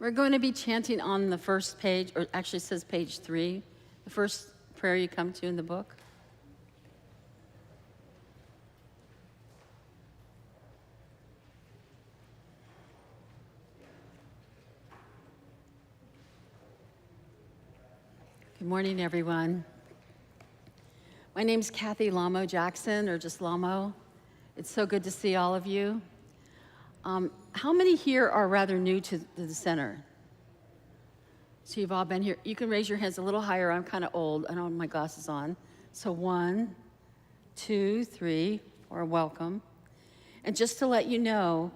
We're going to be chanting on the first page, or actually it says page 3, the first prayer you come to in the book. Good morning, everyone. My name's Cathy Lhamo Jackson, or just Lhamo. It's so good to see all of you. How many here are rather new to the center? So you've all been here. You can raise your hands a little higher. I'm kind of old. I don't have my glasses on. So 1, 2, 3, 4, welcome. And just to let you know,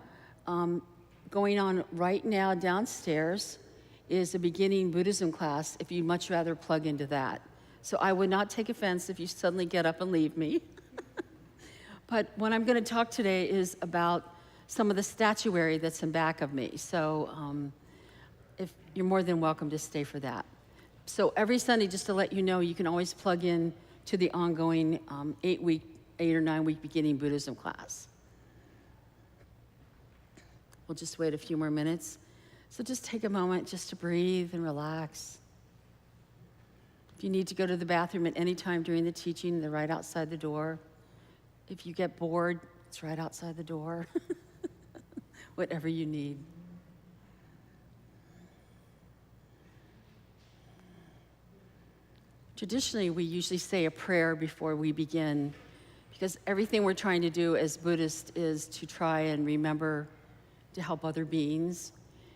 going on right now downstairs is a beginning Buddhism class if you'd much rather plug into that. So I would not take offense if you suddenly get up and leave me. But what I'm going to talk today is about some of the statuary that's in back of me. So if you're more than welcome to stay for that. So every Sunday, just to let you know, you can always plug in to the ongoing 8 or 9 week beginning Buddhism class. We'll just wait a few more minutes. So just take a moment just to breathe and relax. If you need to go to the bathroom at any time during the teaching, they're right outside the door. If you get bored, it's right outside the door. Whatever you need. Traditionally, we usually say a prayer before we begin, because everything we're trying to do as Buddhists is to try and remember to help other beings,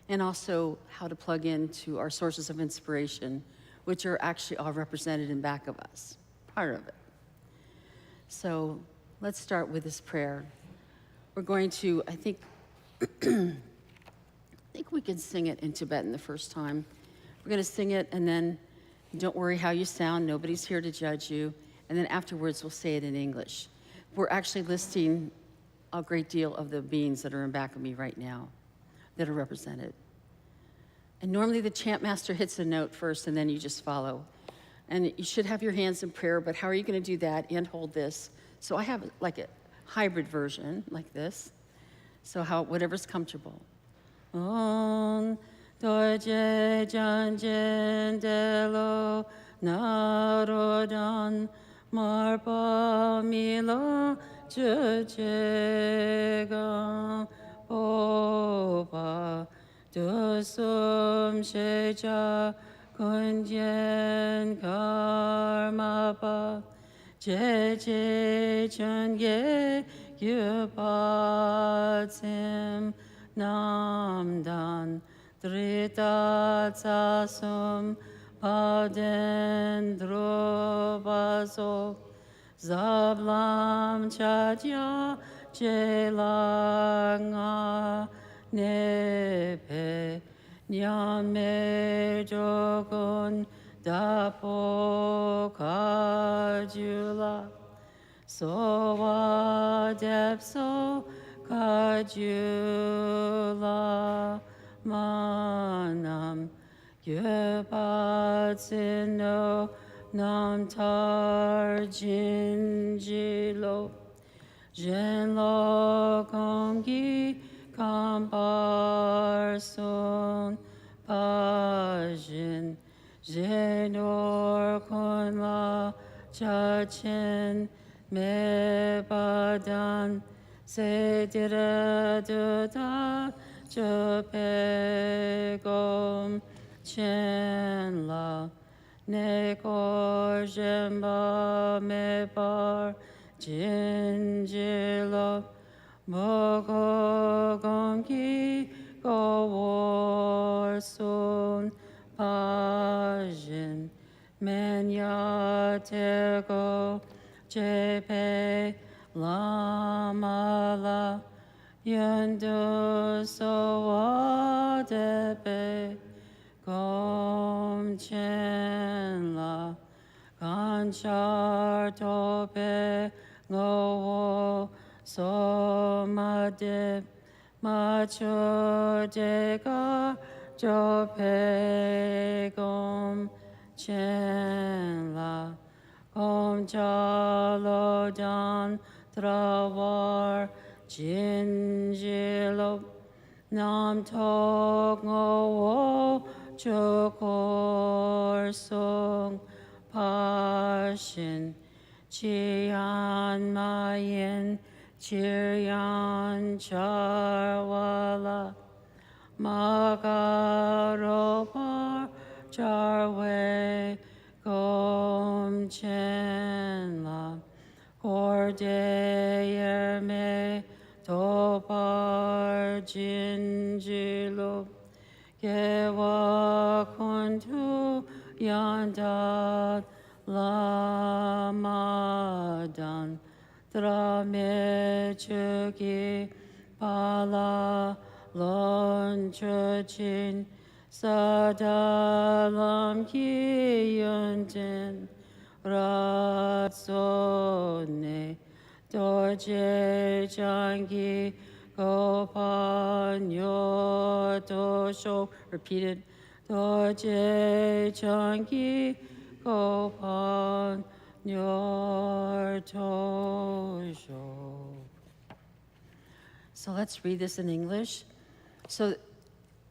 and also how to plug into our sources of inspiration, which are actually all represented in back of us, part of it. So let's start with this prayer. We're going to, I think we can sing it in Tibetan the first time. We're going to sing it, and then don't worry how you sound. Nobody's here to judge you. And then afterwards, we'll say it in English. We're actually listing a great deal of the beings that are in back of me right now that are represented. And normally the chant master hits a note first, and then you just follow. And you should have your hands in prayer, but how are you going to do that and hold this? So I have like a hybrid version, like this. So whatever's comfortable. On doje janjen delo narodan marpa mila jejega opa dusum sheja kunjen karmapa jeje chunge yupatim namdan drita tasum paden drobaso zablam chadya jelanga nepe nyame jogon dapo kajula sowa depso kajula manam yepatsino namthar jinjilo jenlo kongi kamparson pajin jenor konla chachen me badan se dire duda chopegom chen la neko jemba me bar jinjilo mogo gongi go war sun pajin menya tego jepe lamala yendo so depe gom chen la ganchar tope lo so madep macho dega jope gom chen la gom jalo dan trawar jinjilo namthar ngo chokor song passion chian mayin chiryan charwala magaropar charwe gom chenla Cordeyer me topar jinjilo Gewa kuntu yandat lamadan drame chugi pala lonchachin sadalam ki yuntin ratsone dorje changi gopanyo tosho. Repeated. Dorje changi gopanyo tosho. So let's read this in English. So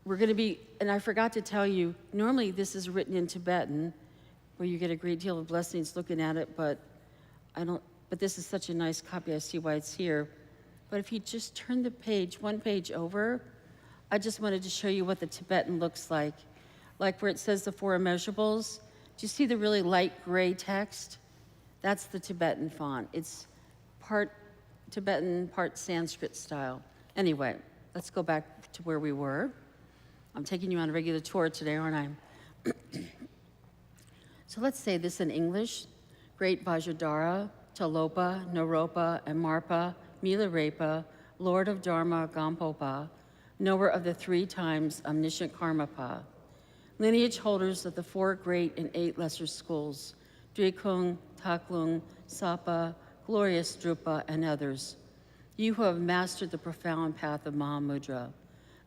we're going to be, and I forgot to tell you, normally this is written in Tibetan, where you get a great deal of blessings looking at it, but this is such a nice copy, I see why it's here. But if you just turn the page, one page over, I just wanted to show you what the Tibetan looks like. Like where it says the four immeasurables, do you see the really light gray text? That's the Tibetan font. It's part Tibetan, part Sanskrit style. Anyway, let's go back to where we were. I'm taking you on a regular tour today, aren't I? So let's say this in English. Great Vajradhara, Talopa, Naropa, and Marpa, Milarepa, Lord of Dharma, Gampopa, knower of the 3 times omniscient Karmapa, lineage holders of the 4 great and 8 lesser schools, Drikung, Taklung, Sapa, Glorious Drupa, and others. You who have mastered the profound path of Mahamudra,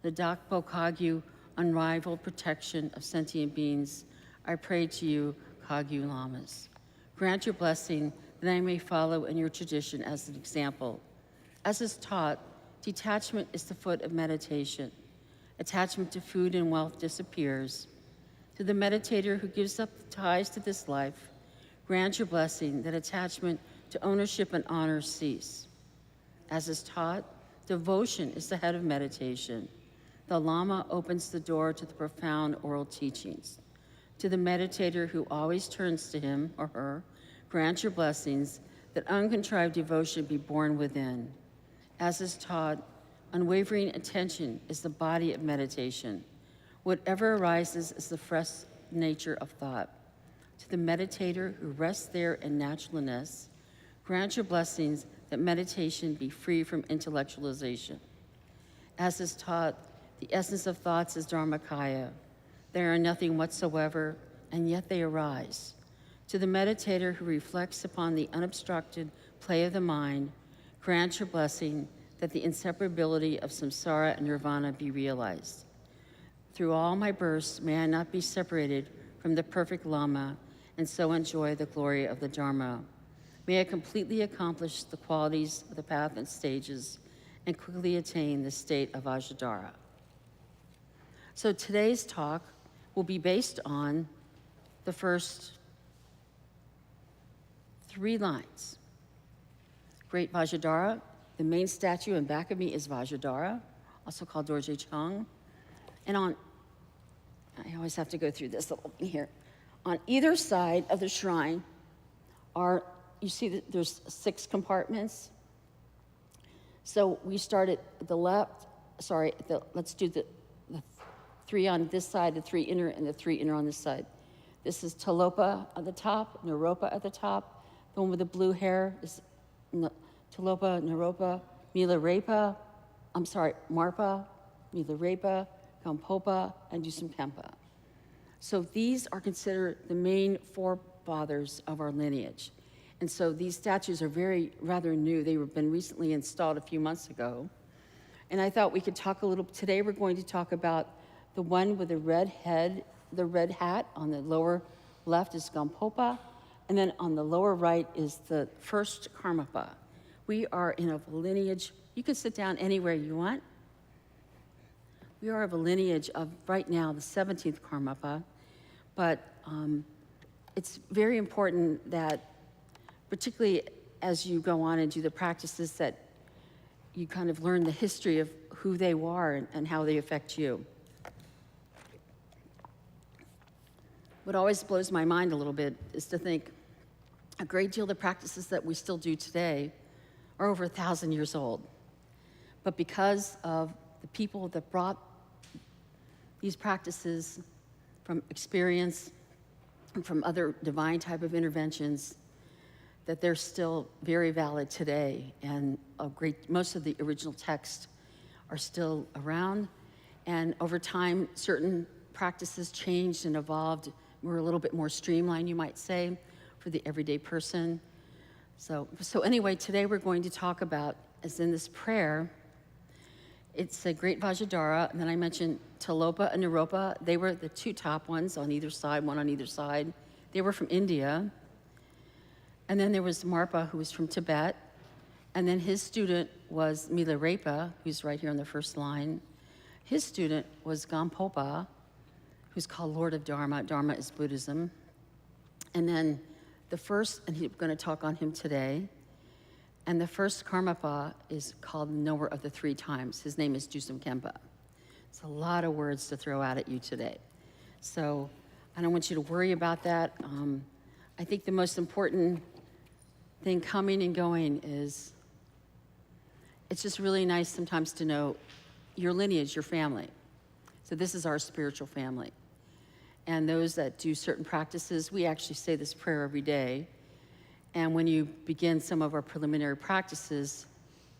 the Dakpo Kagyu, unrivaled protection of sentient beings, I pray to you, Kagyu Lamas. Grant your blessing that I may follow in your tradition as an example. As is taught, detachment is the foot of meditation. Attachment to food and wealth disappears. To the meditator who gives up the ties to this life, grant your blessing that attachment to ownership and honor cease. As is taught, devotion is the head of meditation. The Lama opens the door to the profound oral teachings. To the meditator who always turns to him or her, grant your blessings that uncontrived devotion be born within. As is taught, unwavering attention is the body of meditation. Whatever arises is the fresh nature of thought. To the meditator who rests there in naturalness, grant your blessings that meditation be free from intellectualization. As is taught, the essence of thoughts is Dharmakaya. They are nothing whatsoever, and yet they arise. To the meditator who reflects upon the unobstructed play of the mind, grant your blessing that the inseparability of samsara and nirvana be realized. Through all my births, may I not be separated from the perfect Lama and so enjoy the glory of the Dharma. May I completely accomplish the qualities of the path and stages and quickly attain the state of Vajradhara. So today's talk will be based on the first 3 lines. Great Vajradhara, the main statue in back of me is Vajradhara, also called Dorje Chang. And I always have to go through this little thing here. On either side of the shrine are, you see that there's 6 compartments. So we start at the left, let's do the 3 on this side, the 3 inner, and the 3 inner on this side. This is Talopa at the top, Naropa at the top. The one with the blue hair is Talopa, Naropa, Marpa, Milarepa, Gampopa, and Dusum Khenpa. So these are considered the main forefathers of our lineage. And so these statues are rather new. They've been recently installed a few months ago. And I thought we could talk a little, today we're going to talk about the one with the red head, the red hat. On the lower left is Gampopa, and then on the lower right is the first Karmapa. We are in a lineage, you can sit down anywhere you want. we are of a lineage of, right now, the 17th Karmapa, but it's very important that, particularly as you go on and do the practices, that you kind of learn the history of who they are and how they affect you. What always blows my mind a little bit is to think a great deal of the practices that we still do today are over 1,000 years old. But because of the people that brought these practices from experience and from other divine type of interventions, that they're still very valid today. And most of the original texts are still around. And over time, certain practices changed and evolved. We're a little bit more streamlined, you might say, for the everyday person. So anyway, today we're going to talk about, as in this prayer, it's a great Vajradhara, and then I mentioned Tilopa and Naropa. They were the two top ones on either side, one on either side. They were from India. And then there was Marpa, who was from Tibet. And then his student was Milarepa, who's right here on the first line. His student was Gampopa, who's called Lord of Dharma. Dharma is Buddhism. And then the first, and we're going to talk on him today, and the first Karmapa is called Knower of the Three Times. His name is Dusum Khenpa. It's a lot of words to throw out at you today. So I don't want you to worry about that. I think the most important thing coming and going is, it's just really nice sometimes to know your lineage, your family. So this is our spiritual family. And those that do certain practices, we actually say this prayer every day. And when you begin some of our preliminary practices,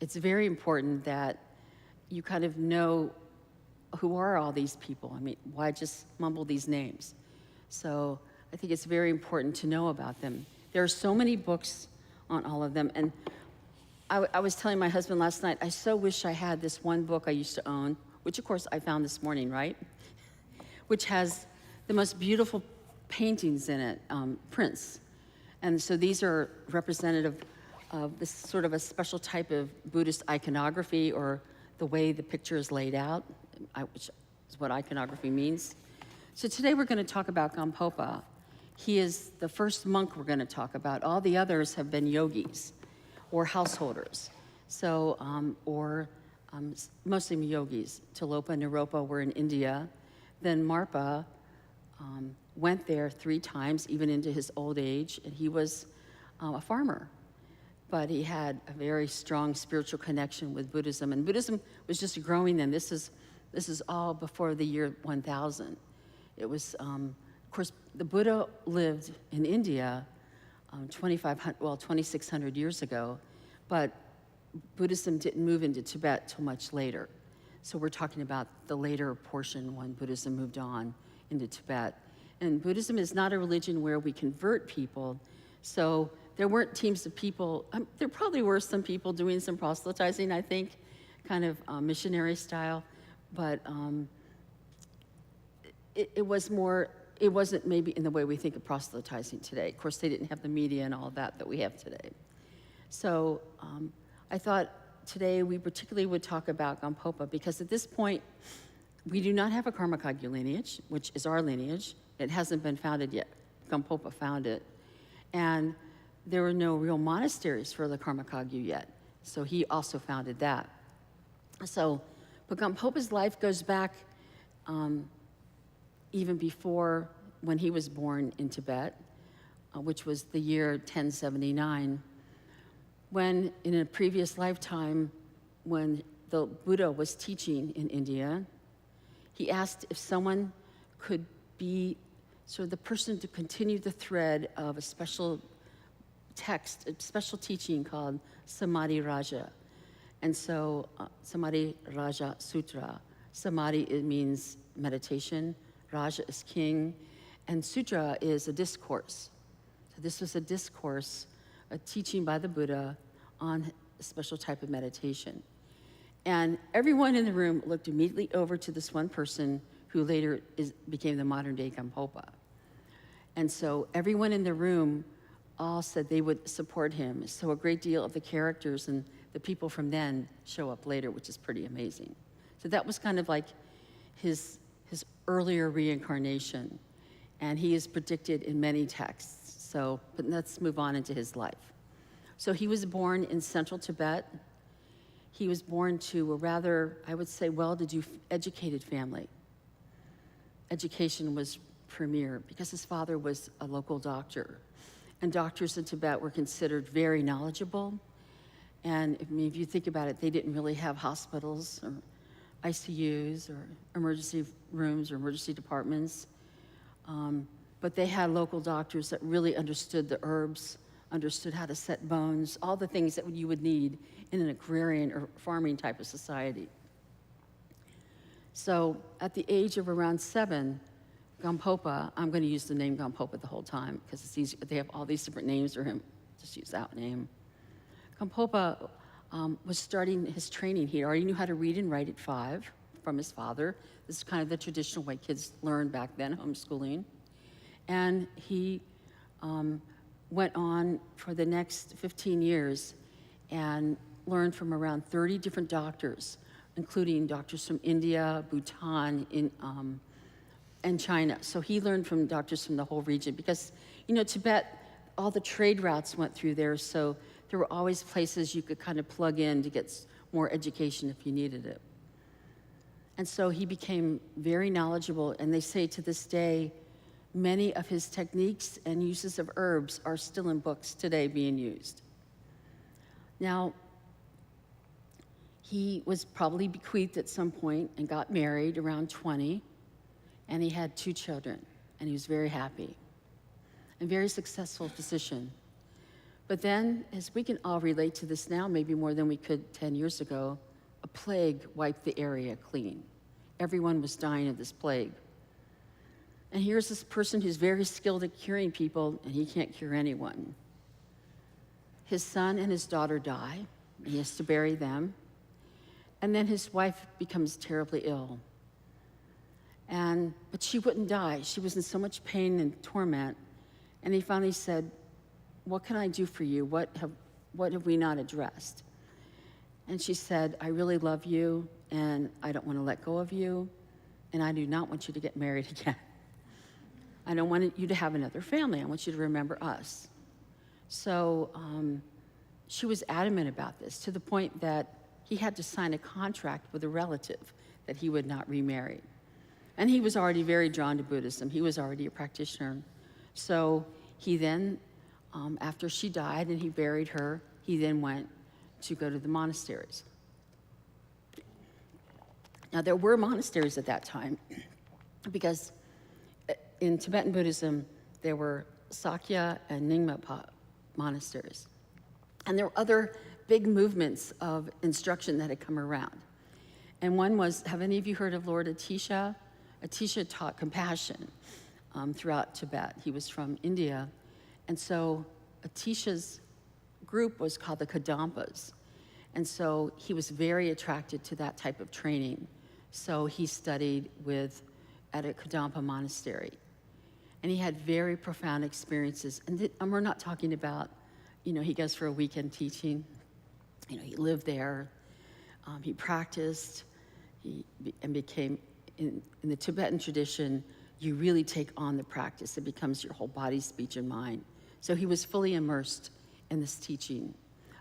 it's very important that you kind of know who are all these people. I mean, why just mumble these names? So I think it's very important to know about them. There are so many books on all of them. And I was telling my husband last night, I so wish I had this one book I used to own, which of course I found this morning, right? Which has the most beautiful paintings in it, prints. And so these are representative of this sort of a special type of Buddhist iconography, or the way the picture is laid out, which is what iconography means. So today we're going to talk about Gampopa. He is the first monk we're going to talk about. All the others have been yogis or householders. So, mostly yogis. Tilopa and Naropa were in India. Then Marpa went there 3 times, even into his old age, and he was a farmer. But he had a very strong spiritual connection with Buddhism, and Buddhism was just growing then. This is all before the year 1000. It was, of course, the Buddha lived in India 2,600 years ago, but Buddhism didn't move into Tibet till much later. So we're talking about the later portion when Buddhism moved on into Tibet. And Buddhism is not a religion where we convert people, so there weren't teams of people. There probably were some people doing some proselytizing, I think, kind of missionary style, but it wasn't maybe in the way we think of proselytizing today. Of course, they didn't have the media and all of that we have today. So I thought today we particularly would talk about Gampopa, because at this point, we do not have a Karma Kagyu lineage, which is our lineage. It hasn't been founded yet. Gampopa found it. And there were no real monasteries for the Karma Kagyu yet. So he also founded that. But Gampopa's life goes back even before when he was born in Tibet, which was the year 1079, when in a previous lifetime, when the Buddha was teaching in India, he asked if someone could be sort of the person to continue the thread of a special text, a special teaching called Samadhi Raja. And so Samadhi Raja Sutra. Samadhi, it means meditation. Raja is king. And sutra is a discourse. So this was a discourse, a teaching by the Buddha on a special type of meditation. And everyone in the room looked immediately over to this one person who later became the modern day Gampopa. And so everyone in the room all said they would support him. So a great deal of the characters and the people from then show up later, which is pretty amazing. So that was kind of like his earlier reincarnation, and he is predicted in many texts. So, but let's move on into his life. So he was born in central Tibet. He was born to a rather, I would say, well-to-do, educated family. Education was premier because his father was a local doctor. And doctors in Tibet were considered very knowledgeable. And I mean, if you think about it, they didn't really have hospitals or ICUs or emergency rooms or emergency departments. But they had local doctors that really understood the herbs, understood how to set bones, all the things that you would need in an agrarian or farming type of society. So at the age of around 7, Gampopa, I'm going to use the name Gampopa the whole time because it's easy. They have all these different names for him. Just use that name. Gampopa was starting his training. He already knew how to read and write at 5 from his father. This is kind of the traditional way kids learned back then, homeschooling. And he went on for the next 15 years and learned from around 30 different doctors, including doctors from India, Bhutan, and China. So he learned from doctors from the whole region because, you know, Tibet, all the trade routes went through there, so there were always places you could kind of plug in to get more education if you needed it. And so he became very knowledgeable, and they say to this day, many of his techniques and uses of herbs are still in books today being used. Now, he was probably bequeathed at some point and got married around 20, and he had 2 children, and he was very happy and very successful physician. But then, as we can all relate to this now, maybe more than we could 10 years ago, a plague wiped the area clean. Everyone was dying of this plague. And here's this person who's very skilled at curing people, and he can't cure anyone. His son and his daughter die, and he has to bury them. And then his wife becomes terribly ill. But she wouldn't die. She was in so much pain and torment. And he finally said, "What can I do for you? What have we not addressed?" And she said, "I really love you, and I don't want to let go of you, and I do not want you to get married again. I don't want you to have another family. I want you to remember us." So she was adamant about this, to the point that he had to sign a contract with a relative that he would not remarry. And he was already very drawn to Buddhism. He was already a practitioner. So he then, after she died and he buried her, he then went to go to the monasteries. Now, there were monasteries at that time because in Tibetan Buddhism, there were Sakya and Nyingma monasteries. And there were other big movements of instruction that had come around. And one was, have any of you heard of Lord Atisha? Atisha taught compassion throughout Tibet. He was from India. And so Atisha's group was called the Kadampas. And so he was very attracted to that type of training. So he studied at a Kadampa monastery. And he had very profound experiences. And we're not talking about, he goes for a weekend teaching. He lived there. He practiced. And became, in the Tibetan tradition, you really take on the practice. It becomes your whole body, speech, and mind. So he was fully immersed in this teaching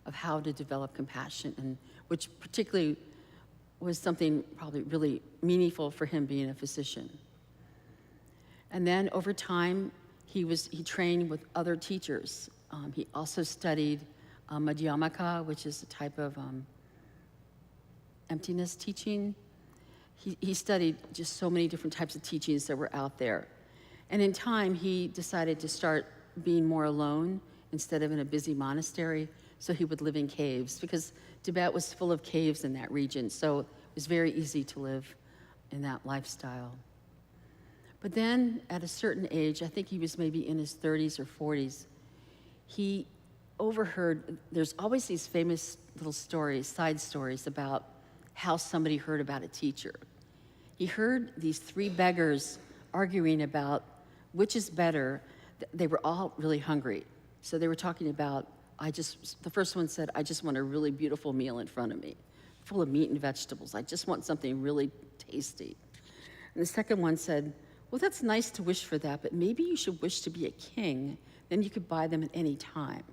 of how to develop compassion, and which particularly was something probably really meaningful for him being a physician. And then over time, he trained with other teachers. He also studied Madhyamaka, which is a type of emptiness teaching. He studied just so many different types of teachings that were out there. And in time, he decided to start being more alone instead of in a busy monastery, so he would live in caves, because Tibet was full of caves in that region, so it was very easy to live in that lifestyle. But then, at a certain age, I think he was maybe in his 30s or 40s, he overheard, there's always these famous little stories, side stories, about how somebody heard about a teacher. He heard these 3 beggars arguing about which is better. They were all really hungry. So they were talking about, the first one said, "I just want a really beautiful meal in front of me, full of meat and vegetables. I just want something really tasty." And the second one said, well, that's nice to wish for that, but maybe you should wish to be a king. Then you could buy them at any time.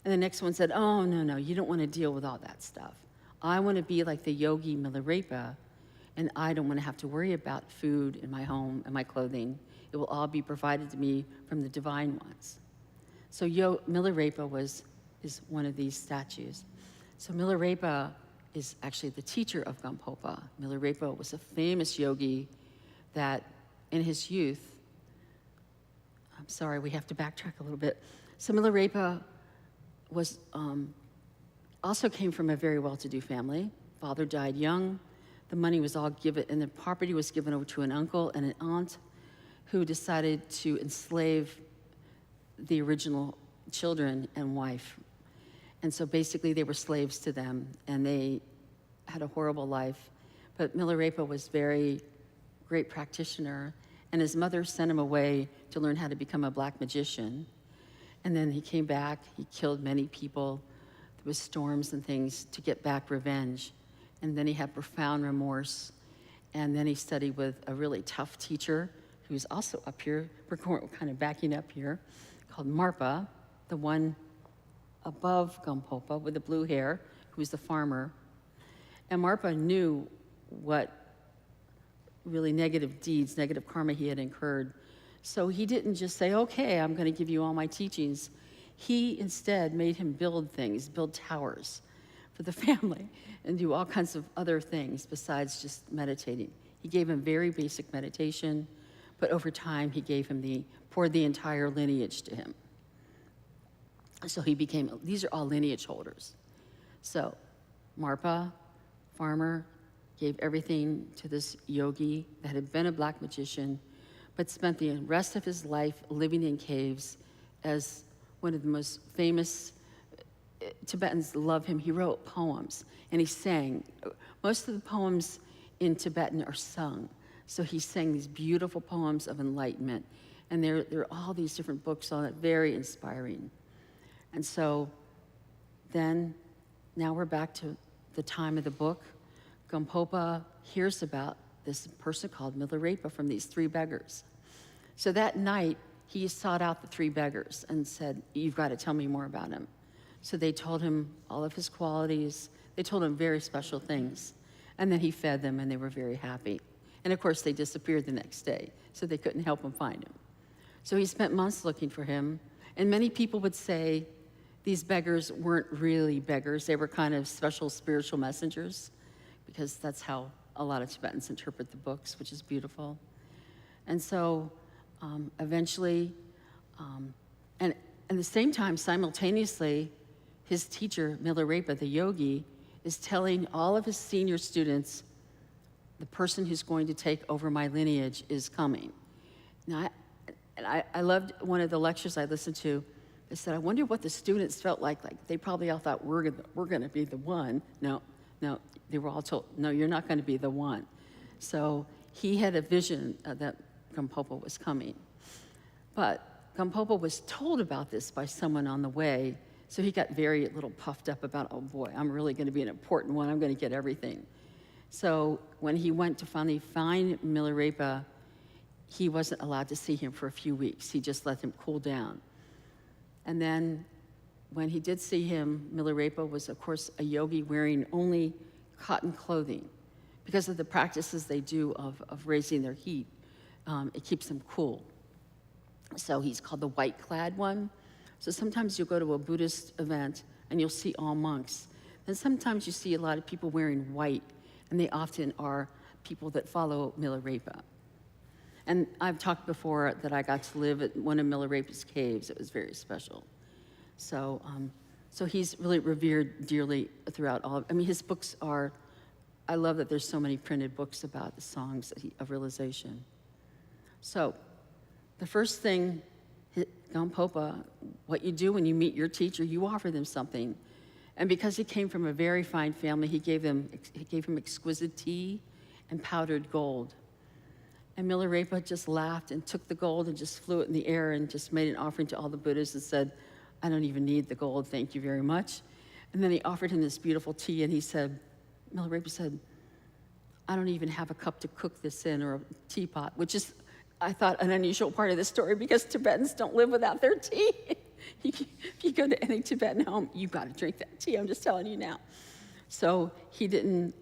And the next one said, oh, no, you don't want to deal with all that stuff. I want to be like the yogi Milarepa, and I don't want to have to worry about food in my home and my clothing. It will all be provided to me from the divine ones. So Milarepa is one of these statues. So Milarepa is actually the teacher of Gampopa. Milarepa was a famous yogi that in his youth, I'm sorry, we have to backtrack a little bit. So Milarepa was also came from a very well-to-do family. Father died young. The money was all given, and the property was given over to an uncle and an aunt who decided to enslave the original children and wife. And so basically they were slaves to them, and they had a horrible life. But Milarepa was very great practitioner, and his mother sent him away to learn how to become a black magician. And then he came back, he killed many people. There was storms and things to get back revenge. And then he had profound remorse. And then he studied with a really tough teacher who's also up here, we're kind of backing up here, called Marpa, the one above Gampopa with the blue hair, who was the farmer. And Marpa knew what really negative deeds, negative karma he had incurred. So he didn't just say, okay, I'm going to give you all my teachings. He instead made him build things, build towers for the family, and do all kinds of other things besides just meditating. He gave him very basic meditation, but over time he poured the entire lineage to him. So these are all lineage holders. So Marpa, farmer, gave everything to this yogi that had been a black magician, but spent the rest of his life living in caves as one of the most famous. Tibetans love him. He wrote poems and he sang. Most of the poems in Tibetan are sung. So he sang these beautiful poems of enlightenment. And there are all these different books on it, very inspiring. And so then, now we're back to the time of the book. Gampopa hears about this person called Milarepa from these three beggars. So that night, he sought out the three beggars and said, you've got to tell me more about him. So they told him all of his qualities. They told him very special things. And then he fed them, and they were very happy. And of course, they disappeared the next day, so they couldn't help him find him. So he spent months looking for him. And many people would say these beggars weren't really beggars. They were kind of special spiritual messengers, because that's how a lot of Tibetans interpret the books, which is beautiful. And so eventually, and at the same time, simultaneously, his teacher, Milarepa, the yogi, is telling all of his senior students, the person who's going to take over my lineage is coming. Now, I loved one of the lectures I listened to. They said, I wonder what the students felt like. Like they probably all thought, we're going to be the one. No, they were all told, no, you're not going to be the one. So he had a vision that Gampopa was coming. But Gampopa was told about this by someone on the way, so he got very little puffed up about, oh boy, I'm really going to be an important one. I'm going to get everything. So when he went to finally find Milarepa, he wasn't allowed to see him for a few weeks. He just let him cool down. And then when he did see him, Milarepa was, of course, a yogi wearing only cotton clothing. Because of the practices they do of raising their heat, it keeps them cool. So he's called the white-clad one. So sometimes you'll go to a Buddhist event and you'll see all monks. And sometimes you see a lot of people wearing white, and they often are people that follow Milarepa. And I've talked before that I got to live at one of Milarepa's caves. It was very special. So, so he's really revered dearly throughout all. I mean, his books are. I love that there's so many printed books about the songs of realization. So, the first thing, Gampopa, what you do when you meet your teacher, you offer them something. And because he came from a very fine family, he gave him exquisite tea and powdered gold. And Milarepa just laughed and took the gold and just flew it in the air and just made an offering to all the Buddhists and said, I don't even need the gold, thank you very much. And then he offered him this beautiful tea, and he said, Milarepa said, I don't even have a cup to cook this in or a teapot, which is, I thought, an unusual part of the story because Tibetans don't live without their tea. If you go to any Tibetan home, you've got to drink that tea. I'm just telling you now. So he didn't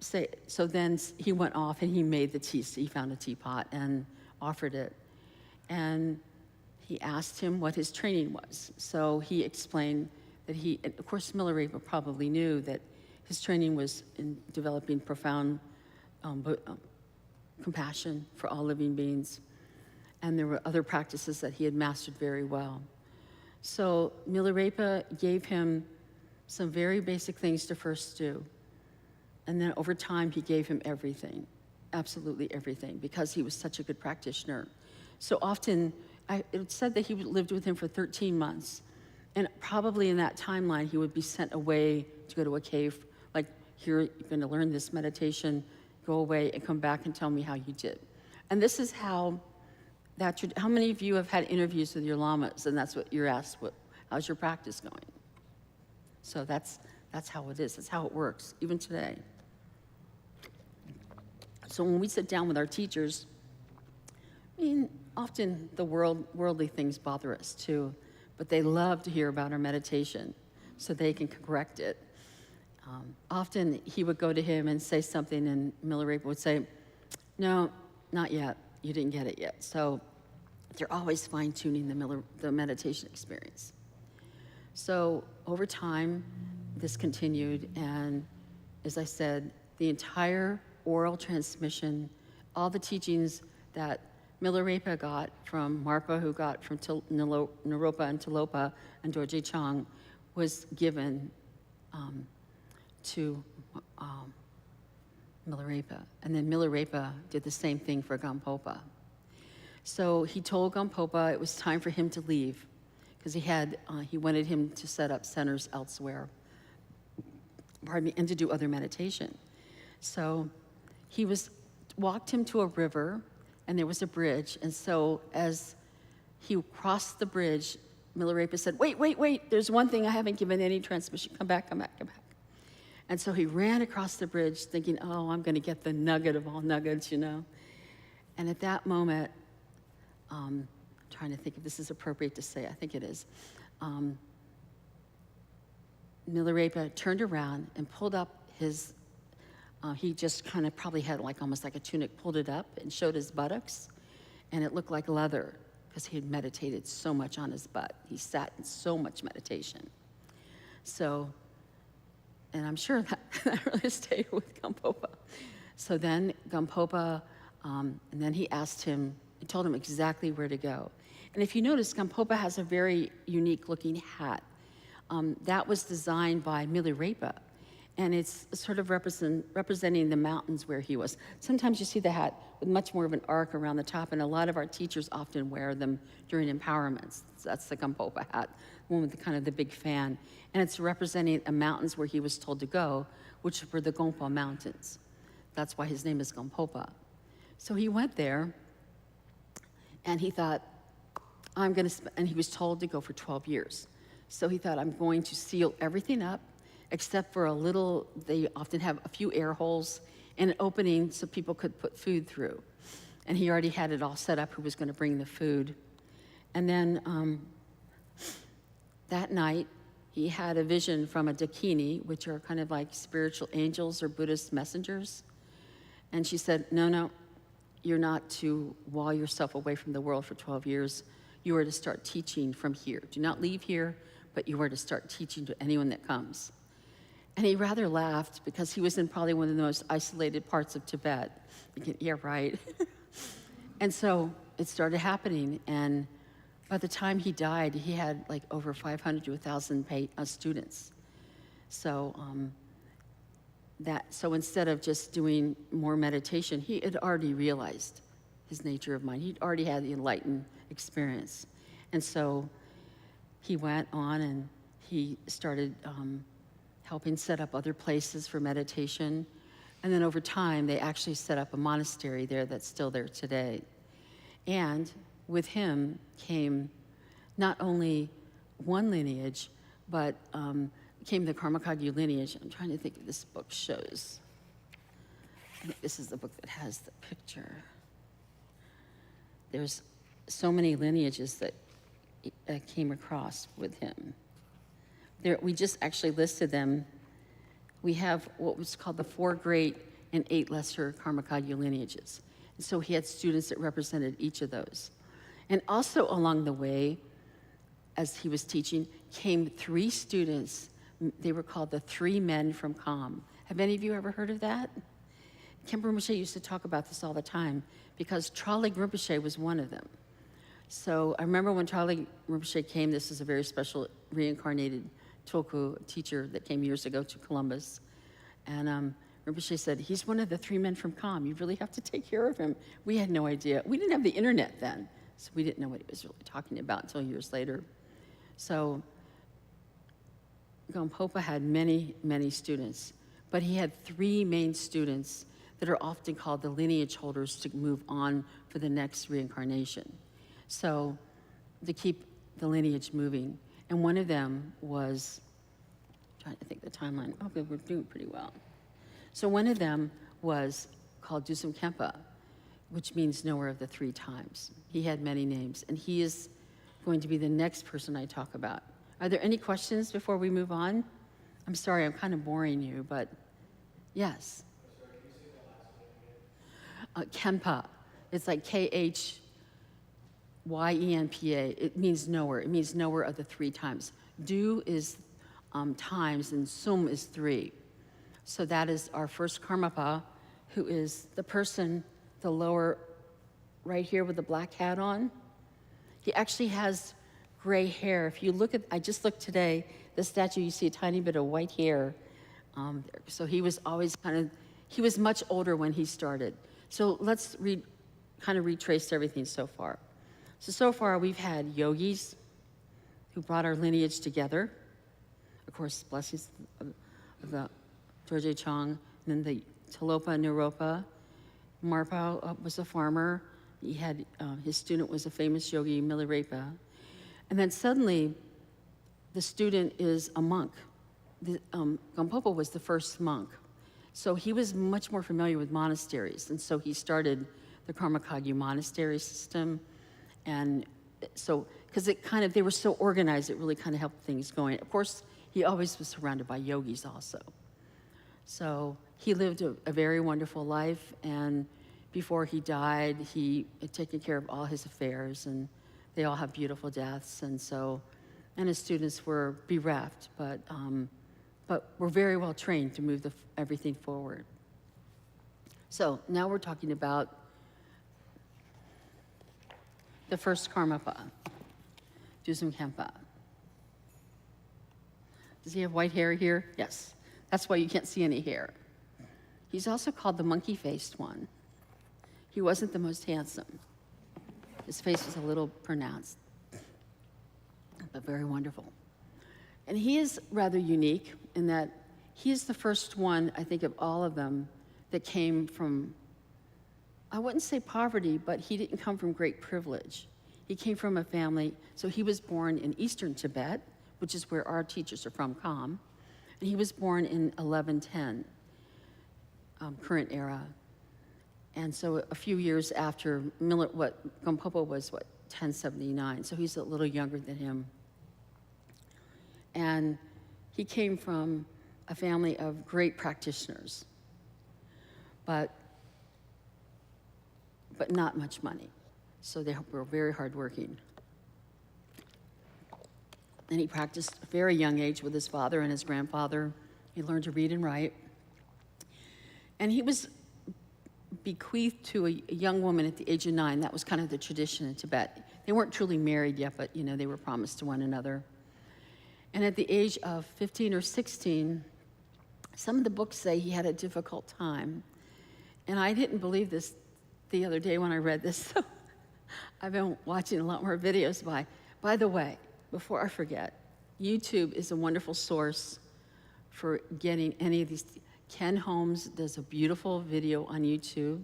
so then he went off and he made the tea. So he found a teapot and offered it. And he asked him what his training was. So he explained that and of course Milarepa probably knew that his training was in developing profound compassion for all living beings. And there were other practices that he had mastered very well. So Milarepa gave him some very basic things to first do. And then over time, he gave him everything, absolutely everything, because he was such a good practitioner. So often, it said that he lived with him for 13 months. And probably in that timeline, he would be sent away to go to a cave, like, here, you're going to learn this meditation, go away and come back and tell me how you did. And this is how many of you have had interviews with your lamas, and that's what you're asked, how's your practice going? So that's how it is. That's how it works, even today. So when we sit down with our teachers, I mean, often the worldly things bother us too, but they love to hear about our meditation so they can correct it. Often he would go to him and say something, and Milarepa would say, no, not yet. You didn't get it yet. So they're always fine-tuning the meditation experience. So over time, this continued, and as I said, the entire oral transmission, all the teachings that Milarepa got from Marpa, who got from Naropa and Tilopa and Dorje Chang, was given to Milarepa. And then Milarepa did the same thing for Gampopa. So he told Gampopa it was time for him to leave because he wanted him to set up centers elsewhere, and to do other meditation. So he walked him to a river, and there was a bridge. And so as he crossed the bridge, Milarepa said, wait, there's one thing I haven't given any transmission. Come back. And so he ran across the bridge thinking, oh, I'm going to get the nugget of all nuggets, And at that moment, trying to think if this is appropriate to say, I think it is, Milarepa turned around and pulled up his, he just kind of probably had almost like a tunic, pulled it up and showed his buttocks, and it looked like leather because he had meditated so much on his butt. He sat in so much meditation. So, and I'm sure that really stayed with Gampopa. So then Gampopa, and then he told him exactly where to go. And if you notice, Gampopa has a very unique looking hat. That was designed by Milarepa, and it's sort of representing the mountains where he was. Sometimes you see the hat with much more of an arc around the top, and a lot of our teachers often wear them during empowerments. So that's the Gampopa hat, the one with the big fan. And it's representing the mountains where he was told to go, which were the Gompa Mountains. That's why his name is Gampopa. So he went there, and he thought, and he was told to go for 12 years. So he thought, I'm going to seal everything up, except for they often have a few air holes and an opening so people could put food through. And he already had it all set up who was going to bring the food. And then that night, he had a vision from a dakini, which are kind of like spiritual angels or Buddhist messengers. And she said, no, you're not to wall yourself away from the world for 12 years. You are to start teaching from here. Do not leave here, but you are to start teaching to anyone that comes. And he rather laughed because he was in probably one of the most isolated parts of Tibet. Thinking, yeah, right. And so it started happening. And by the time he died, he had over 500 to 1,000 students. So so instead of just doing more meditation, he had already realized his nature of mind. He'd already had the enlightened experience. And so he went on and he started helping set up other places for meditation. And then over time, they actually set up a monastery there that's still there today. And with him came not only one lineage, but came the Kagyu Lineage. I'm trying to think if this book shows. I think this is the book that has the picture. There's so many lineages that came across with him. We just actually listed them. We have what was called the 4 great and 8 lesser Karma Kagyu lineages. And so he had students that represented each of those. And also along the way, as he was teaching, came 3 students. They were called the 3 men from Kham. Have any of you ever heard of that? Khenpa Rinpoche used to talk about this all the time because Tralig Rinpoche was one of them. So I remember when Tralig Rinpoche came, this is a very special reincarnated Tulku teacher that came years ago to Columbus. And Rinpoche said, he's one of the 3 men from Kham. You really have to take care of him. We had no idea. We didn't have the internet then, so we didn't know what he was really talking about until years later. So Gampopa had many, many students, but he had 3 main students that are often called the lineage holders to move on for the next reincarnation. So to keep the lineage moving. And one of them was, trying to think the timeline, okay, we're doing pretty well. So one of them was called Dusum Khenpa, which means knower of the 3 times. He had many names, and he is going to be the next person I talk about. Are there any questions before we move on? I'm sorry, I'm kind of boring you, but yes. Khenpa. It's like Khenpa. It means knower. It means knower of the 3 times. Du is times, and sum is 3. So that is our first Karmapa, who is the person, the lower right here with the black hat on. He actually has gray hair. If you look at, I just looked today, the statue, you see a tiny bit of white hair. So he was always he was much older when he started. So let's kind of retrace everything so far. So far we've had yogis who brought our lineage together. Of course, blessings of the Dorje Chang, and then the Talopa Naropa. Marpao was a farmer. He had, his student was a famous yogi, Milarepa. And then suddenly, the student is a monk. Gampopa was the first monk. So he was much more familiar with monasteries. And so he started the Karma Kagyu monastery system. And so, because they were so organized, it really kind of helped things going. Of course, he always was surrounded by yogis also. So he lived a very wonderful life, and before he died, he had taken care of all his affairs, and they all have beautiful deaths, and his students were bereft, but were very well trained to move everything forward. So now we're talking about the first Karmapa, Dusum Khenpa. Does he have white hair here? Yes. That's why you can't see any hair. He's also called the monkey-faced one. He wasn't the most handsome. His face was a little pronounced, but very wonderful. And he is rather unique in that he is the first one, I think, of all of them that came from, I wouldn't say poverty, but he didn't come from great privilege. He came from a family, so he was born in eastern Tibet, which is where our teachers are from, Kham. And he was born in 1110, current era. And so a few years after Gampopa was 1079, so he's a little younger than him. And he came from a family of great practitioners, but not much money. So they were very hardworking. And he practiced at a very young age with his father and his grandfather. He learned to read and write. And he was bequeathed to a young woman at the age of 9. That was kind of the tradition in Tibet. They weren't truly married yet, but they were promised to one another. And at the age of 15 or 16, some of the books say he had a difficult time. And I didn't believe this the other day when I read this. So I've been watching a lot more videos. By the way, before I forget, YouTube is a wonderful source for getting any of these. Ken Holmes does a beautiful video on YouTube.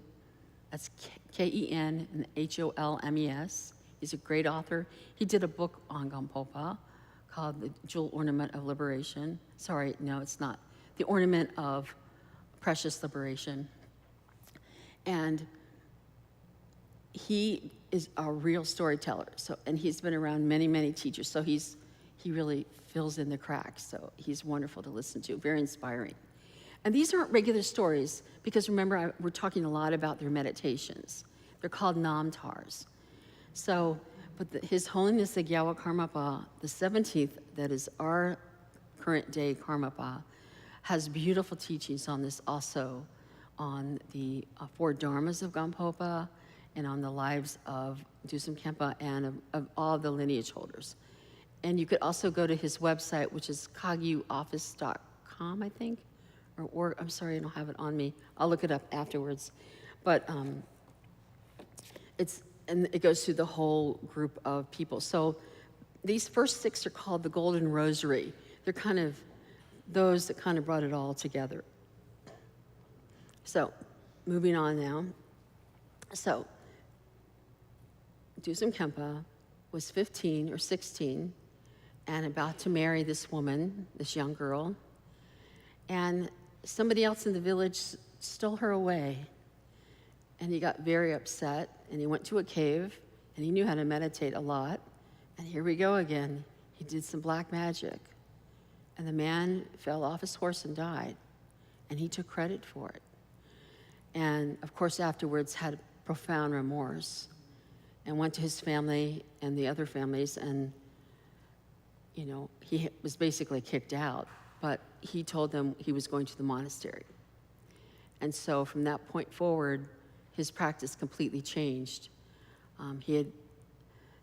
That's Ken and Holmes. He's a great author. He did a book on Gampopa called The Jewel Ornament of Liberation. Sorry, no, it's not. The Ornament of Precious Liberation. And he is a real storyteller. And he's been around many, many teachers. So he really fills in the cracks. So he's wonderful to listen to, very inspiring. And these aren't regular stories, because remember, we're talking a lot about their meditations. They're called namthars. So, but His Holiness the Gyawa Karmapa, the 17th, that is our current day Karmapa, has beautiful teachings on this also, on the 4 dharmas of Gampopa, and on the lives of Dusum Khenpa and of all the lineage holders. And you could also go to his website, which is kagyuoffice.com, I think, or I'm sorry, I don't have it on me. I'll look it up afterwards. But and it goes through the whole group of people. So these first 6 are called the Golden Rosary. They're kind of those that kind of brought it all together. So moving on now. So Dusum Khenpa was 15 or 16 and about to marry this woman, this young girl. And somebody else in the village stole her away. And he got very upset, and he went to a cave, and he knew how to meditate a lot. And here we go again. He did some black magic. And the man fell off his horse and died. And he took credit for it. And of course, afterwards had profound remorse and went to his family and the other families, and he was basically kicked out. But he told them he was going to the monastery. And so from that point forward, his practice completely changed.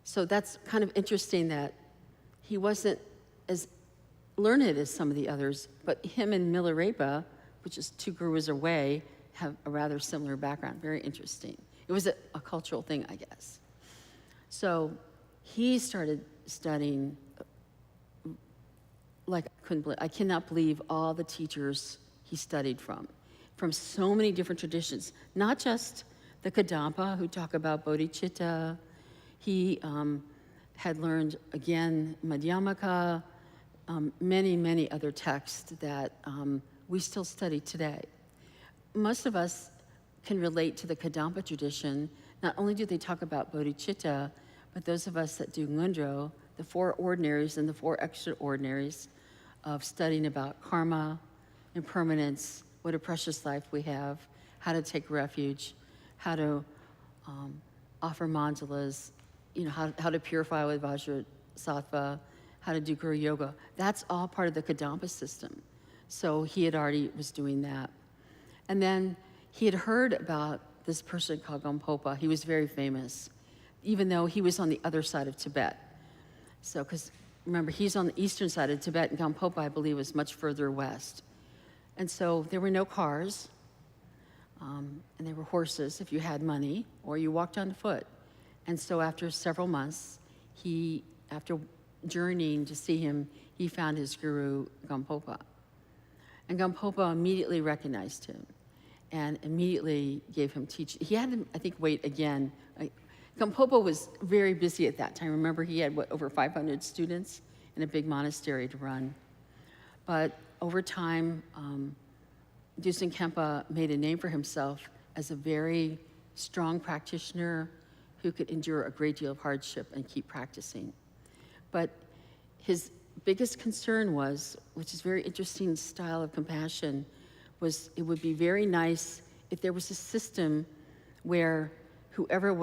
So that's kind of interesting that he wasn't as learned as some of the others, but him and Milarepa, which is 2 gurus away, have a rather similar background. Very interesting. It was a cultural thing, I guess. So he started studying like I cannot believe all the teachers he studied from so many different traditions, not just the Kadampa, who talk about bodhicitta. He had learned, again, Madhyamaka, many, many other texts that we still study today. Most of us can relate to the Kadampa tradition. Not only do they talk about bodhicitta, but those of us that do Ngundro, the 4 ordinaries and the 4 extraordinaries of studying about karma, impermanence, what a precious life we have, how to take refuge, how to offer mandalas, how to purify with Vajrasattva, how to do Guru Yoga. That's all part of the Kadampa system. So he had already was doing that. And then he had heard about this person called Gampopa. He was very famous, even though he was on the other side of Tibet. So, because remember, he's on the eastern side of Tibet, and Gampopa, I believe, was much further west. And so there were no cars, and there were horses if you had money, or you walked on foot. And so after several months, after journeying to see him, he found his guru, Gampopa. And Gampopa immediately recognized him and immediately gave him teaching. He had to, I think, wait again. Gampopa was very busy at that time. Remember, he had, over 500 students in a big monastery to run. But over time, Dusum Khenpa made a name for himself as a very strong practitioner who could endure a great deal of hardship and keep practicing. But his biggest concern was, which is very interesting style of compassion, was it would be very nice if there was a system where whoever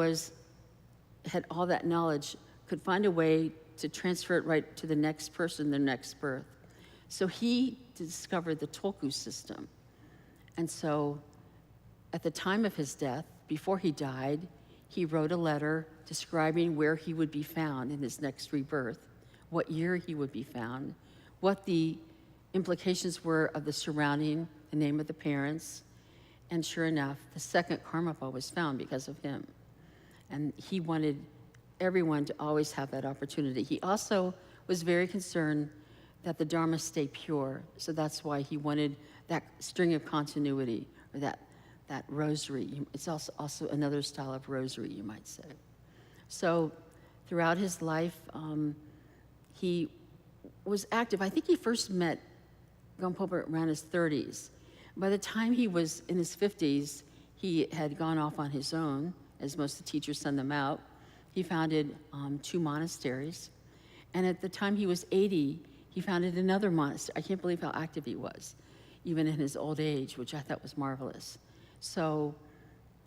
had all that knowledge could find a way to transfer it right to the next person, their next birth. So he discovered the Tolku system. And so at the time of his death, before he died, he wrote a letter describing where he would be found in his next rebirth, what year he would be found, what the implications were of the surrounding, the name of the parents, and sure enough, the second Karmapa was found because of him. And he wanted everyone to always have that opportunity. He also was very concerned that the Dharma stay pure, so that's why he wanted that string of continuity, or that rosary. It's also another style of rosary, you might say. So throughout his life, he was active. I think he first met Gampopa around his 30s. By the time he was in his 50s, he had gone off on his own, as most of the teachers send them out. He founded 2 monasteries. And at the time he was 80, he founded another monastery. I can't believe how active he was, even in his old age, which I thought was marvelous. So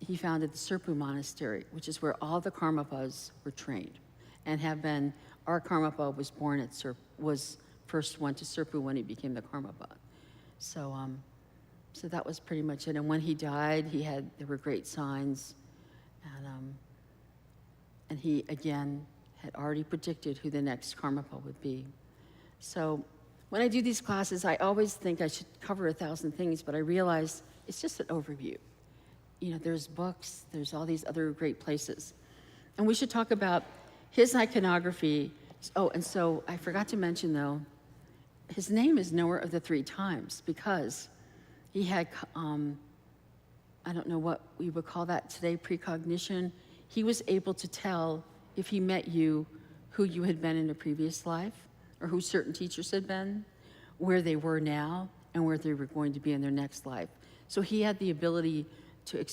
he founded the Serpu Monastery, which is where all the Karmapas were trained and have been. Our Karmapa was born at was first went to Serpu when he became the Karmapa. So, so that was pretty much it. And when he died, there were great signs, and he again had already predicted who the next Karmapa would be. So when I do these classes, I always think I should cover 1,000 things, but I realize it's just an overview. You know, there's books, there's all these other great places. And we should talk about his iconography. Oh, and so I forgot to mention though, his name is Knower of the 3 Times because he had, I don't know what we would call that today, precognition. He was able to tell if he met you who you had been in a previous life or who certain teachers had been, where they were now, and where they were going to be in their next life. So he had the ability to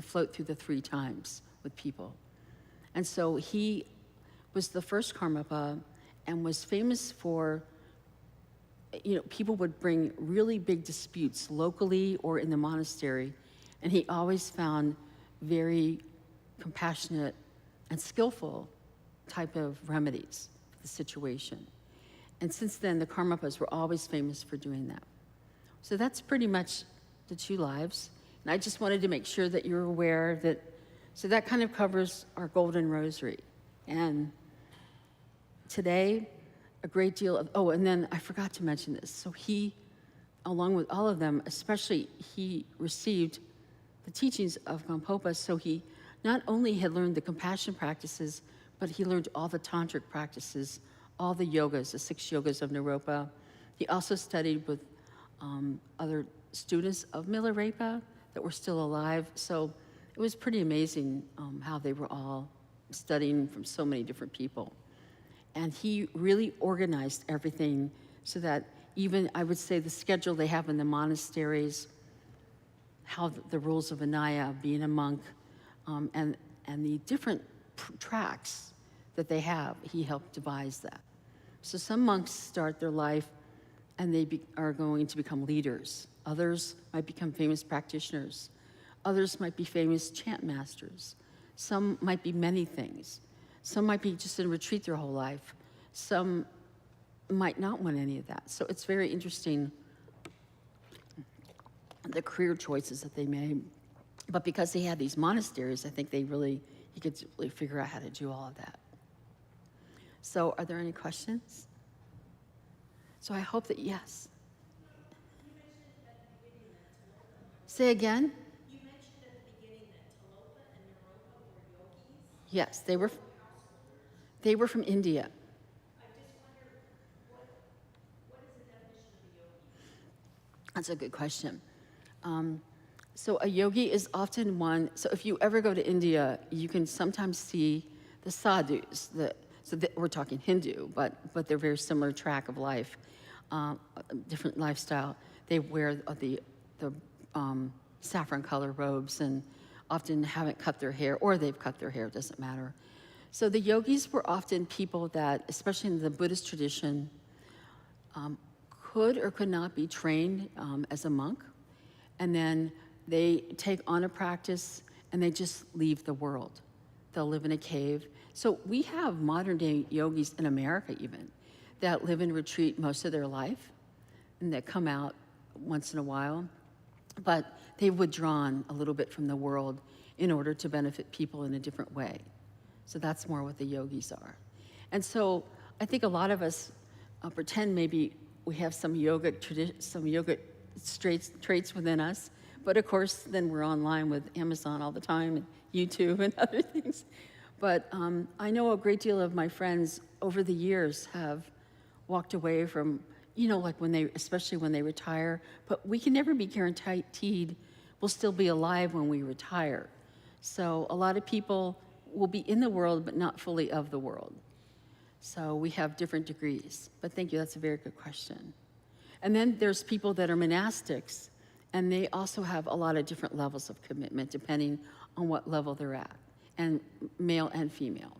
float through the 3 times with people. And so he was the first Karmapa and was famous for, you know, people would bring really big disputes locally or in the monastery, and he always found very compassionate and skillful type of remedies for the situation. And since then, the Karmapas were always famous for doing that. So that's pretty much the 2 lives. And I just wanted to make sure that you're aware that, so that kind of covers our Golden Rosary. And today, a great deal of, oh, and then I forgot to mention this. So he, along with all of them, especially he received the teachings of Gampopa, so he not only had learned the compassion practices, but he learned all the tantric practices, all the yogas, the 6 yogas of Naropa. He also studied with other students of Milarepa that were still alive. So it was pretty amazing how they were all studying from so many different people. And he really organized everything so that even, I would say, the schedule they have in the monasteries, how the rules of Vinaya, being a monk, and the different tracks that they have, he helped devise that. So some monks start their life and they are going to become leaders. Others might become famous practitioners. Others might be famous chant masters. Some might be many things. Some might be just in retreat their whole life. Some might not want any of that. So it's very interesting, the career choices that they made. But because he had these monasteries, I think he could really figure out how to do all of that. So are there any questions? So I hope that, yes. Say again? You mentioned at the beginning that Talopa and Naropa were yogis. Yes, they were from India. I just wonder, what is the definition of a yogi? That's a good question. So a yogi is often one, so if you ever go to India, you can sometimes see the sadhus, we're talking Hindu, but they're very similar track of life, different lifestyle. They wear the saffron color robes and often haven't cut their hair, or they've cut their hair, it doesn't matter. So the yogis were often people that, especially in the Buddhist tradition, could or could not be trained as a monk, and then they take on a practice and they just leave the world. They'll live in a cave. So we have modern day yogis in America even that live in retreat most of their life and that come out once in a while, but they've withdrawn a little bit from the world in order to benefit people in a different way. So that's more what the yogis are. And so I think a lot of us pretend maybe we have some yoga traits within us, but of course then we're online with Amazon all the time and YouTube and other things. But I know a great deal of my friends over the years have walked away from, like especially when they retire, but we can never be guaranteed we'll still be alive when we retire. So a lot of people will be in the world, but not fully of the world. So we have different degrees. But thank you, that's a very good question. And then there's people that are monastics, And they also have a lot of different levels of commitment depending on what level they're at, and male and female.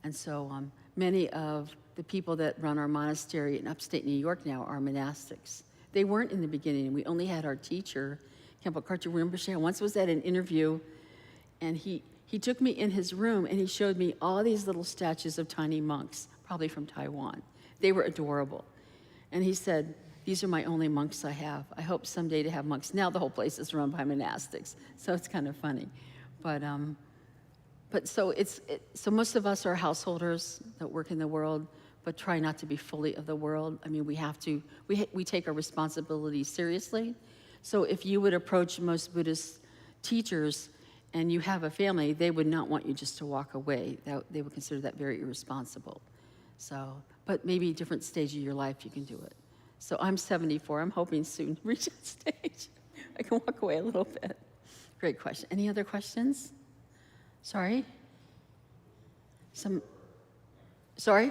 And so many of the people that run our monastery in upstate New York now are monastics. They weren't in the beginning. We only had our teacher, Khenpa Karchu Rinpoche. I once was at an interview, and he took me in his room, and he showed me all these little statues of tiny monks, probably from Taiwan. They were adorable. And he said, these are my only monks I have. I hope someday to have monks. Now the whole place is run by monastics, so it's kind of funny. But so so most of us are householders that work in the world, but try not to be fully of the world. I mean, we take our responsibility seriously. So if you would approach most Buddhist teachers and you have a family, they would not want you just to walk away. They would consider that very irresponsible. So, but maybe different stage of your life you can do it. So I'm 74. I'm hoping soon to reach that stage. I can walk away a little bit. Great question. Any other questions? Sorry? Sorry?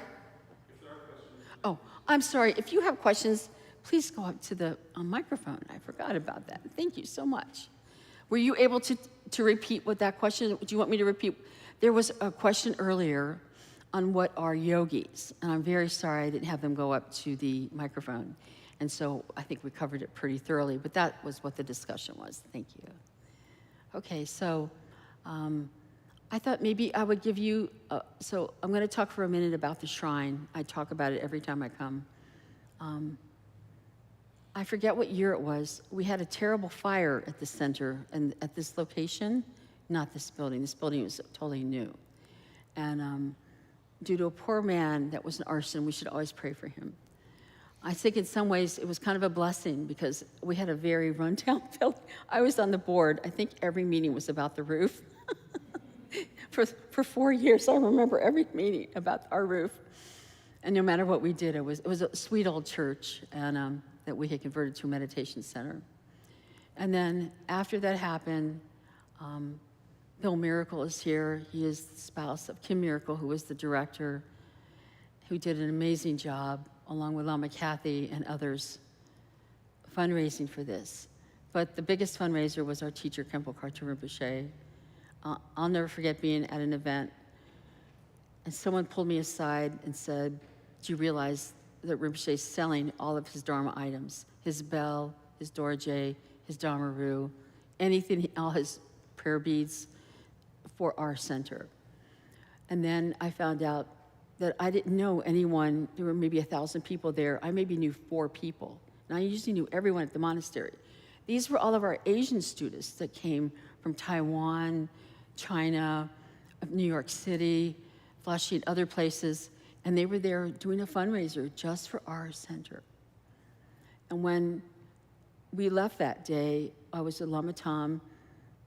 Oh, I'm sorry. If you have questions, please go up to the microphone. I forgot about that. Thank you so much. Were you able to repeat what that question? Do you want me to repeat? There was a question earlier on what are yogis, and I'm very sorry I didn't have them go up to the microphone. And so I think we covered it pretty thoroughly, but that was what the discussion was. Thank you. Okay, so I thought maybe I would give you, so I'm going to talk for a minute about the shrine. I talk about it every time I come. I forget what year it was. We had a terrible fire at the center and at this location, not this building. This building was totally new. And due to a poor man that was an arson, we should always pray for him. I think in some ways it was kind of a blessing because we had a very rundown building. I was on the board. I think every meeting was about the roof. For 4 years, I remember every meeting about our roof. And no matter what we did, it was a sweet old church and that we had converted to a meditation center. And then after that happened, Bill Miracle is here. He is the spouse of Kim Miracle, who was the director, who did an amazing job, along with Lama Cathy and others, fundraising for this. But the biggest fundraiser was our teacher, Khenpa Karchu Rinpoche. I'll never forget being at an event, and someone pulled me aside and said, do you realize that Rinpoche is selling all of his Dharma items, his bell, his dorje, his Dharma-ru, anything, all his prayer beads, for our center. And then I found out that I didn't know anyone. There were maybe 1,000 people there. I maybe knew 4 people. And I usually knew everyone at the monastery. These were all of our Asian students that came from Taiwan, China, New York City, Flushing, other places. And they were there doing a fundraiser just for our center. And when we left that day, I was at Lama Tam.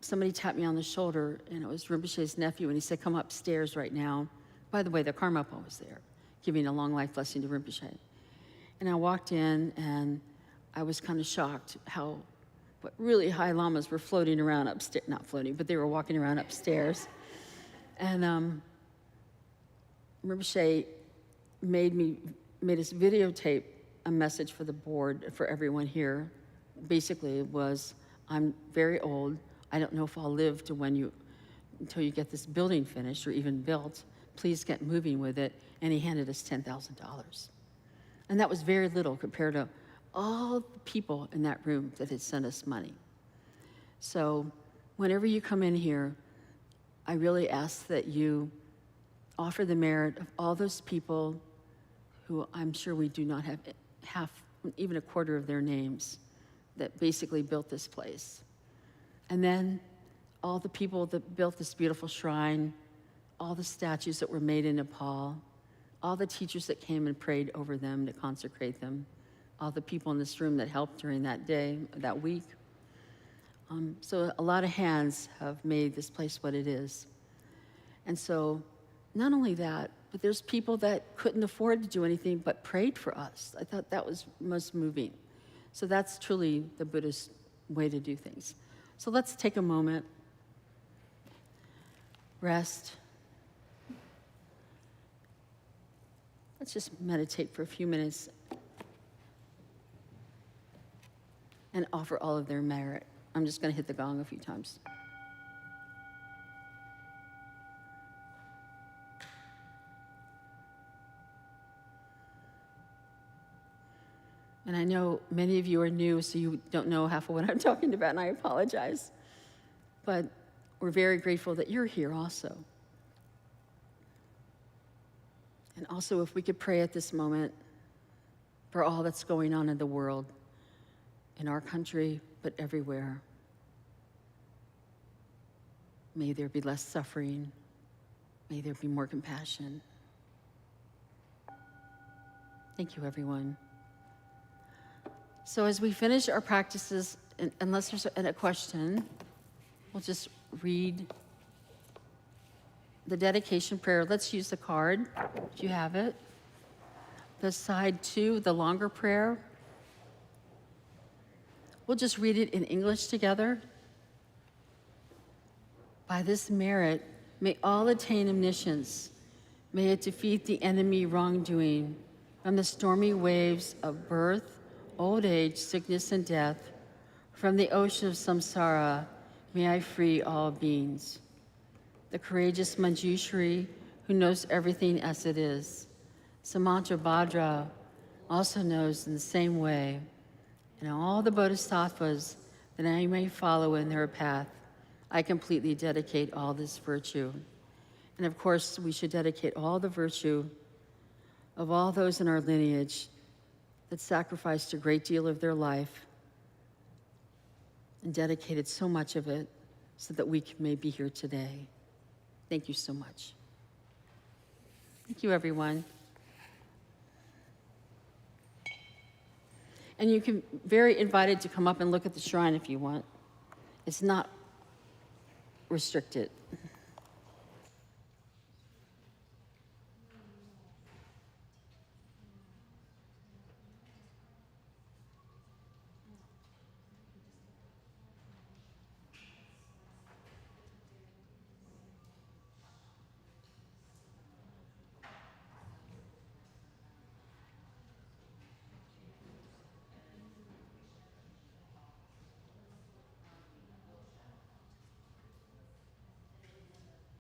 Somebody tapped me on the shoulder, and it was Rinpoche's nephew, and he said, come upstairs right now. By the way, the Karmapa was there, giving a long life blessing to Rinpoche. And I walked in, and I was kind of shocked how really high lamas were floating around upstairs, not floating, but they were walking around upstairs. And Rinpoche made us videotape a message for the board, for everyone here. Basically, it was, I'm very old. I don't know if I'll live to until you get this building finished or even built. Please get moving with it. And he handed us $10,000. And that was very little compared to all the people in that room that had sent us money. So whenever you come in here, I really ask that you offer the merit of all those people who I'm sure we do not have even a quarter of their names, that basically built this place. And then all the people that built this beautiful shrine, all the statues that were made in Nepal, all the teachers that came and prayed over them to consecrate them, all the people in this room that helped during that day, that week. So a lot of hands have made this place what it is. And so not only that, but there's people that couldn't afford to do anything but prayed for us. I thought that was most moving. So that's truly the Buddhist way to do things. So let's take a moment, rest. Let's just meditate for a few minutes. and offer all of their merit. I'm just going to hit the gong a few times. And I know many of you are new, so you don't know half of what I'm talking about, and I apologize. But we're very grateful that you're here also. And also, if we could pray at this moment for all that's going on in the world, in our country, but everywhere. May there be less suffering. May there be more compassion. Thank you, everyone. So as we finish our practices, unless there's a question, we'll just read the dedication prayer. Let's use the card, if you have it. The side 2, the longer prayer. We'll just read it in English together. By this merit, may all attain omniscience. May it defeat the enemy wrongdoing from the stormy waves of birth, old age, sickness, and death. From the ocean of samsara, may I free all beings. The courageous Manjushri, who knows everything as it is. Samantabhadra also knows in the same way. And all the bodhisattvas that I may follow in their path, I completely dedicate all this virtue. And of course, we should dedicate all the virtue of all those in our lineage that sacrificed a great deal of their life and dedicated so much of it so that we may be here today. Thank you so much. Thank you, everyone. And you can very invited to come up and look at the shrine if you want. It's not restricted.